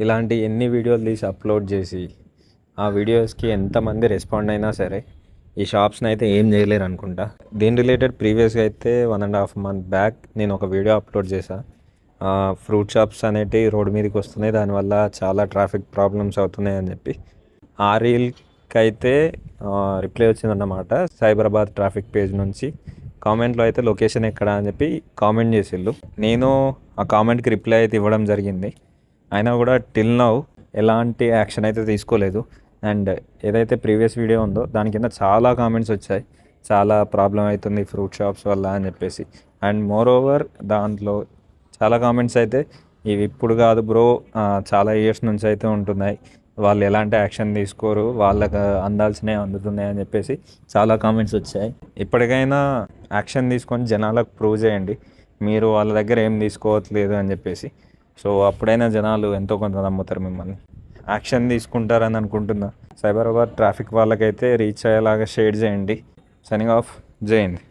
ఇలాంటి ఎన్ని వీడియోలు తీసి అప్లోడ్ చేసి ఆ వీడియోస్కి ఎంతమంది రెస్పాండ్ అయినా సరే ఈ షాప్స్ని అయితే ఏం చేయలేరు అనుకుంటా. దీని రిలేటెడ్ ప్రీవియస్గా అయితే 1.5 month బ్యాక్ నేను ఒక వీడియో అప్లోడ్ చేశాను. ఫ్రూట్ షాప్స్ అనేటివి రోడ్డు మీదకి వస్తున్నాయి, దానివల్ల చాలా ట్రాఫిక్ ప్రాబ్లమ్స్ అవుతున్నాయి అని చెప్పి. ఆ రీల్కి అయితే రిప్లై వచ్చిందన్నమాట సైబరాబాద్ ట్రాఫిక్ పేజ్ నుంచి. కామెంట్లో అయితే లొకేషన్ ఎక్కడ అని చెప్పి కామెంట్ చేసిళ్ళు. నేను ఆ కామెంట్కి రిప్లై అయితే ఇవ్వడం జరిగింది. అయినా కూడా టిల్ నౌ ఎలాంటి యాక్షన్ అయితే తీసుకోలేదు. అండ్ ఏదైతే ప్రీవియస్ వీడియో ఉందో దాని కింద చాలా కామెంట్స్ వచ్చాయి, చాలా ప్రాబ్లం అవుతుంది ఫ్రూట్ షాప్స్ వల్ల అని చెప్పేసి. అండ్ మోర్ ఓవర్ దాంట్లో చాలా కామెంట్స్ అయితే ఇవి ఇప్పుడు కాదు బ్రో, చాలా ఇయర్స్ నుంచి అయితే ఉంటున్నాయి, వాళ్ళు ఎలాంటి యాక్షన్ తీసుకోరు, వాళ్ళకి అందాల్సినవి అందుతున్నాయి అని చెప్పేసి చాలా కామెంట్స్ వచ్చాయి. ఇప్పటికైనా యాక్షన్ తీసుకొని జనాలకు ప్రూవ్ చేయండి మీరు వాళ్ళ దగ్గర ఏం తీసుకోవట్లేదు అని చెప్పేసి. సో అప్పుడైనా జనాలు ఎంతో కొంత నమ్ముతారు మిమ్మల్ని, యాక్షన్ తీసుకుంటారని అనుకుంటున్నా. సైబరాబాద్ ట్రాఫిక్ వాళ్ళకైతే రీచ్ అయ్యేలాగా షేర్ చేయండి. సైనింగ్ ఆఫ్, జై హింద్.